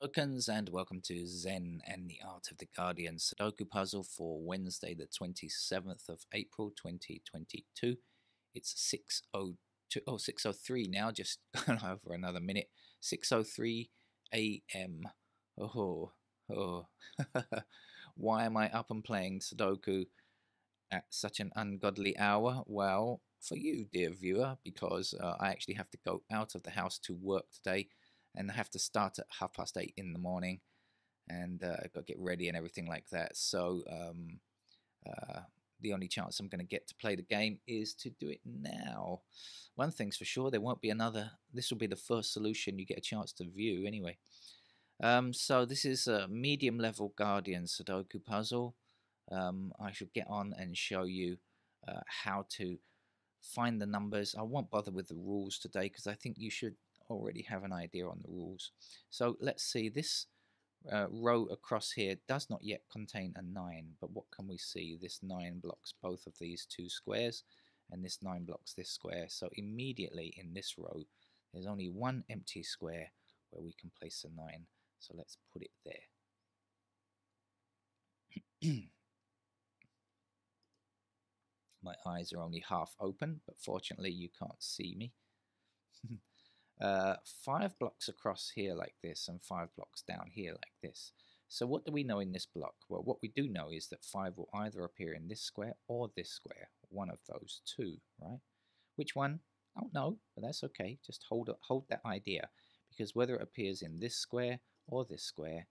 Welcome and welcome to Zen and the Art of the Guardian Sudoku puzzle for Wednesday, the 27th of April 2022. It's 6:03 now, just gone over another minute. 6:03 a.m. Oh. Why am I up and playing Sudoku at such an ungodly hour? Well, for you, dear viewer, because I actually have to go out of the house to work today and I have to start at 8:30 in the morning, and I've got to get ready and everything like that. So the only chance I'm going to get to play the game is to do it now. One thing's for sure, there won't be another. This will be the first solution you get a chance to view anyway. So this is a medium level Guardian Sudoku puzzle. I should get on and show you how to find the numbers. I won't bother with the rules today because I think you should already have an idea on the rules. So let's see, this row across here does not yet contain a 9, but what can we see? This 9 blocks both of these two squares, and this 9 blocks this square. So immediately in this row there's only one empty square where we can place a 9. So let's put it there. My eyes are only half open, but fortunately you can't see me. 5 blocks across here like this and 5 blocks down here like this. So what do we know in this block? Well, what we do know is that 5 will either appear in this square or this square, one of those two, right? Which one? I don't know, but that's okay. Just hold that idea, because whether it appears in this square or this square,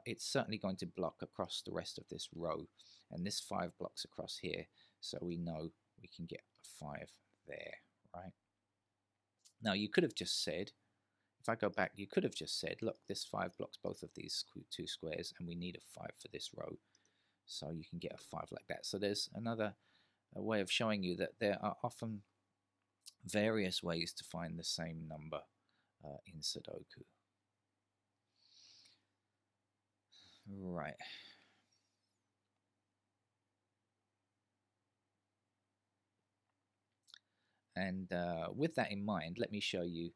it's certainly going to block across the rest of this row, and this 5 blocks across here, so we know we can get a 5 there, right? Now you could have just said, if I go back, you could have just said, look, this 5 blocks both of these two squares and we need a 5 for this row. So you can get a 5 like that. So there's another way of showing you that there are often various ways to find the same number in Sudoku. Right. And with that in mind, let me show you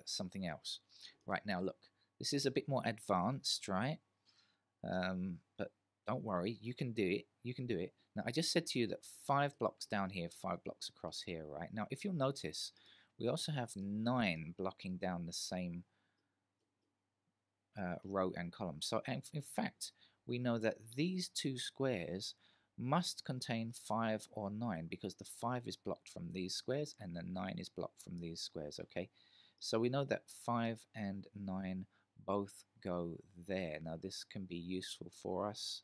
something else. Right, now look, this is a bit more advanced, right? But don't worry, you can do it. You can do it. Now, I just said to you that 5 blocks down here, 5 blocks across here, right? Now, if you'll notice, we also have 9 blocking down the same row and column. So, in fact, we know that these two squares must contain 5 or 9, because the 5 is blocked from these squares and the 9 is blocked from these squares, okay? So we know that 5 and 9 both go there. Now this can be useful for us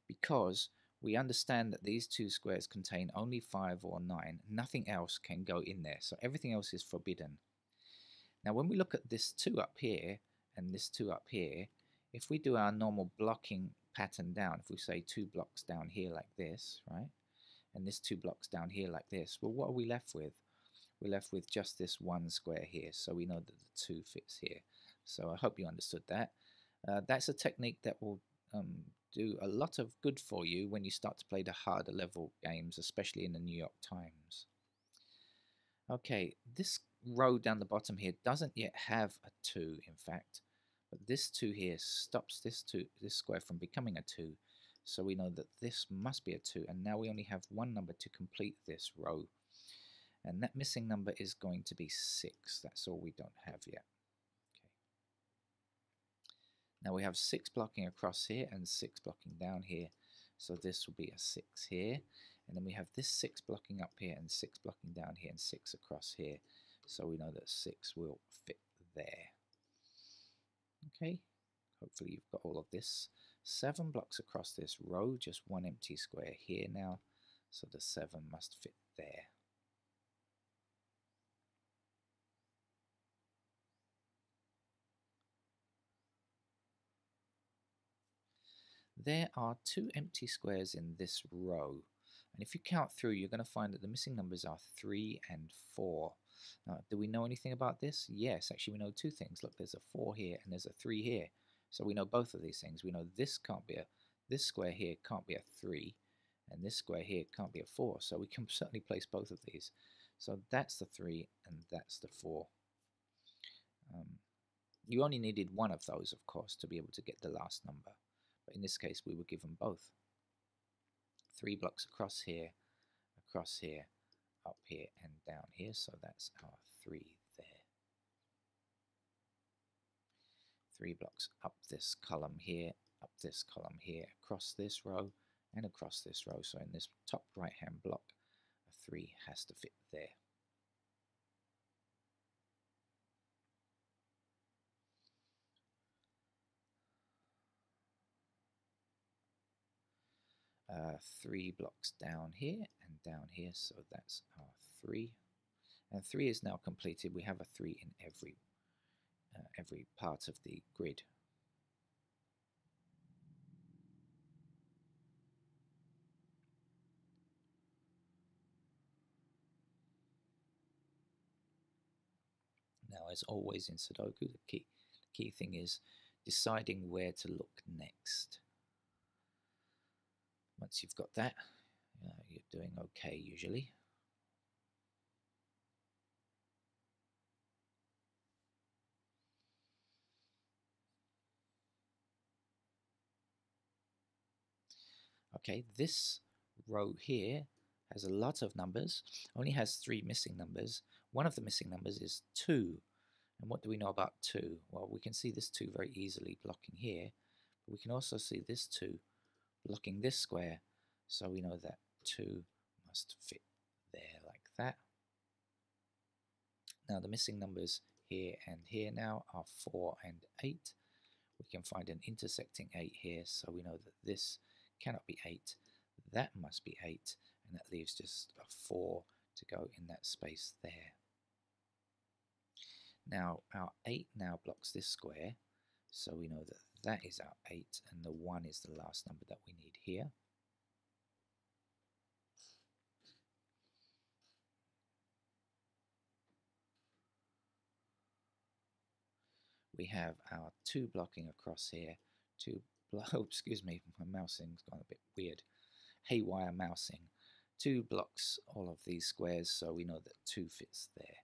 because we understand that these two squares contain only 5 or 9. Nothing else can go in there, so everything else is forbidden. Now when we look at this 2 up here and this 2 up here, if we do our normal blocking pattern down, if we say 2 blocks down here like this, right, and this 2 blocks down here like this, well, what are we left with? We're left with just this 1 square here, so we know that the 2 fits here. So I hope you understood that. That's a technique that will do a lot of good for you when you start to play the harder level games, especially in the New York Times. Okay, this row down the bottom here doesn't yet have a 2, in fact. But this 2 here stops this square from becoming a 2. So we know that this must be a 2. And now we only have one number to complete this row. And that missing number is going to be 6. That's all we don't have yet. Okay. Now we have 6 blocking across here and 6 blocking down here. So this will be a 6 here. And then we have this 6 blocking up here and 6 blocking down here and 6 across here. So we know that 6 will fit there. Okay, hopefully you've got all of this. 7 blocks across this row, just one empty square here now, so the 7 must fit there. There are 2 empty squares in this row, and if you count through, you're going to find that the missing numbers are 3 and 4. Now, do we know anything about this? Yes, actually we know 2 things. Look, there's a 4 here and there's a 3 here. So we know both of these things. We know this square here can't be a 3, and this square here can't be a 4. So we can certainly place both of these. So that's the 3 and that's the 4. You only needed one of those, of course, to be able to get the last number. But in this case, we were given both. 3 blocks across here, up here, and down here. So that's our 3 there. 3 blocks up this column here, up this column here, across this row, and across this row. So in this top right-hand block, a 3 has to fit there. Uh, 3 blocks down here and down here, so that's our 3. And 3 is now completed. We have a 3 in every part of the grid. Now, as always in Sudoku, the key thing is deciding where to look next. Once you've got that, you're doing okay usually. Okay, this row here has a lot of numbers, only has 3 missing numbers. One of the missing numbers is 2. And what do we know about 2? Well, we can see this 2 very easily blocking here, but we can also see this 2 blocking this square, so we know that 2 must fit there like that. Now the missing numbers here and here now are 4 and 8. We can find an intersecting 8 here, so we know that this cannot be 8, that must be 8, and that leaves just a 4 to go in that space there. Now our 8 now blocks this square, so we know that that is our 8, and the 1 is the last number that we need here. We have our 2 blocking across here, oh, excuse me, my mousing's gone a bit weird, haywire mousing. 2 blocks all of these squares, so we know that 2 fits there.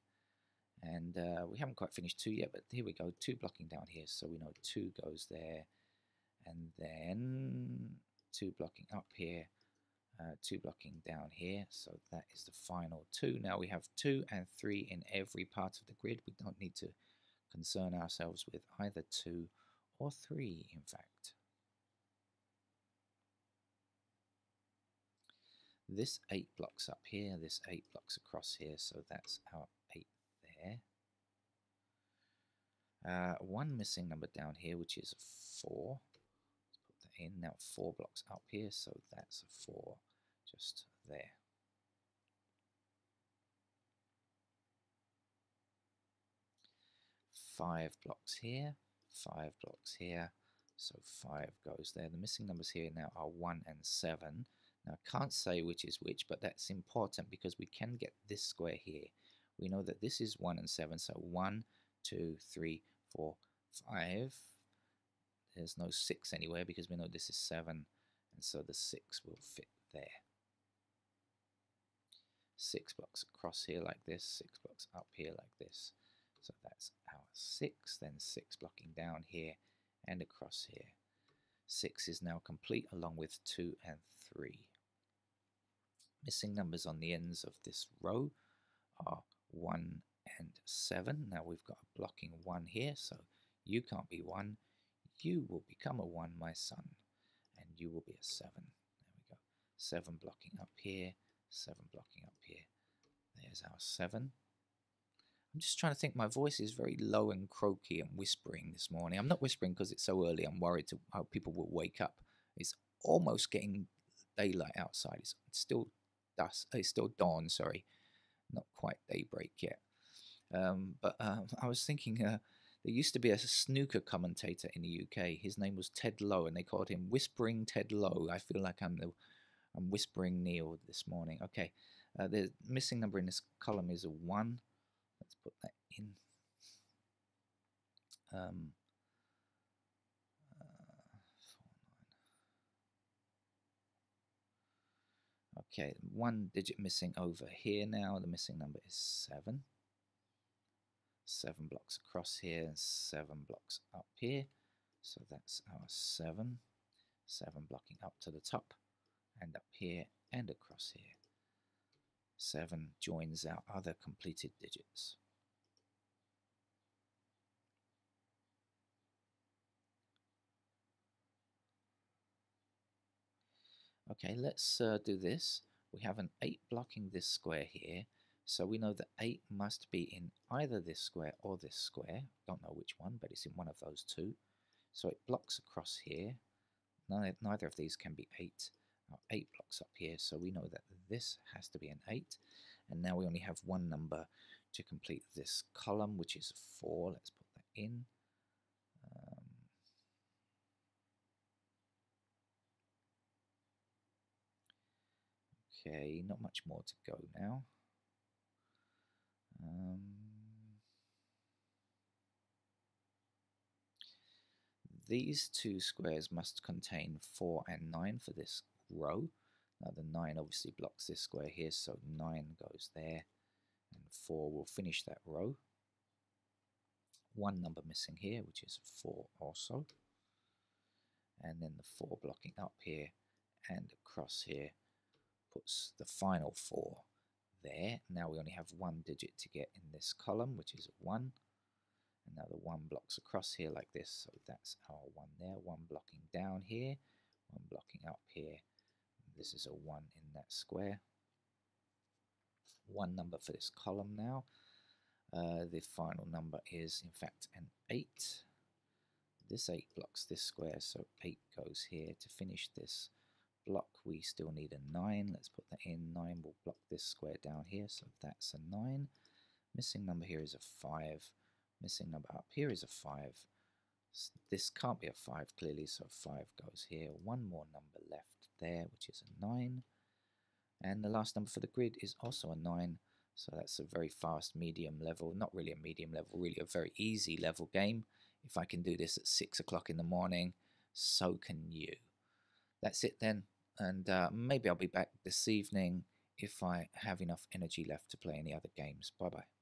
And we haven't quite finished 2 yet, but here we go, 2 blocking down here, so we know 2 goes there, and then 2 blocking up here, 2 blocking down here, so that is the final 2. Now we have 2 and 3 in every part of the grid. We don't need to concern ourselves with either 2 or 3, in fact. This 8 blocks up here, this 8 blocks across here, so that's our 8 there. One missing number down here, which is 4. Let's put that in. Now 4 blocks up here, so that's a 4 just there. Five blocks here, 5 blocks here, so 5 goes there. The missing numbers here now are 1 and 7. Now I can't say which is which, but that's important because we can get this square here. We know that this is 1 and 7, so 1, 2, 3, 4, 5. There's no 6 anywhere because we know this is 7, and so the 6 will fit there. 6 blocks across here like this, 6 blocks up here like this. So that's our 6, then 6 blocking down here and across here. 6 is now complete along with 2 and 3. Missing numbers on the ends of this row are 1 and 7. Now we've got a blocking 1 here, so you can't be 1. You will become a 1, my son, and you will be a 7. There we go. 7 blocking up here, 7 blocking up here. There's our 7. I'm just trying to think. My voice is very low and croaky and whispering this morning. I'm not whispering because it's so early. I'm worried how people will wake up. It's almost getting daylight outside. It's still dusk. It's still dawn. Sorry, not quite daybreak yet. But I was thinking. There used to be a snooker commentator in the UK. His name was Ted Lowe, and they called him Whispering Ted Lowe. I feel like I'm whispering Neil this morning. Okay, the missing number in this column is a 1. Let's put that in. 4, 9. Okay, 1 digit missing over here now. The missing number is 7. 7 blocks across here and 7 blocks up here. So that's our 7. 7 blocking up to the top and up here and across here. 7 joins our other completed digits. Okay, let's do this. We have an 8 blocking this square here, so we know that 8 must be in either this square or this square. Don't know which one, but it's in one of those two. So it blocks across here. Neither of these can be 8. Now 8 blocks up here, so we know that this has to be an 8. And now we only have one number to complete this column, which is 4. Let's put that in. Okay, not much more to go now. These two squares must contain 4 and 9 for this row. Now the 9 obviously blocks this square here, so 9 goes there, and 4 will finish that row. One number missing here, which is 4 also. And then the 4 blocking up here and across here puts the final 4 there. Now we only have one digit to get in this column, which is 1. And now the 1 blocks across here like this, so that's our 1 there. 1 blocking down here, 1 blocking up here. This is a 1 in that square. One number for this column now. The final number is, in fact, an 8. This 8 blocks this square, so 8 goes here. To finish this block, we still need a 9. Let's put that in. 9 will block this square down here, so that's a 9. Missing number here is a 5. Missing number up here is a 5. This can't be a 5 clearly, so 5 goes here. One more number left there, which is a 9. And the last number for the grid is also a 9. So that's a very fast medium level. Not really a medium level, really a very easy level game. If I can do this at 6 o'clock in the morning, so can you. That's it then. And maybe I'll be back this evening if I have enough energy left to play any other games. Bye bye.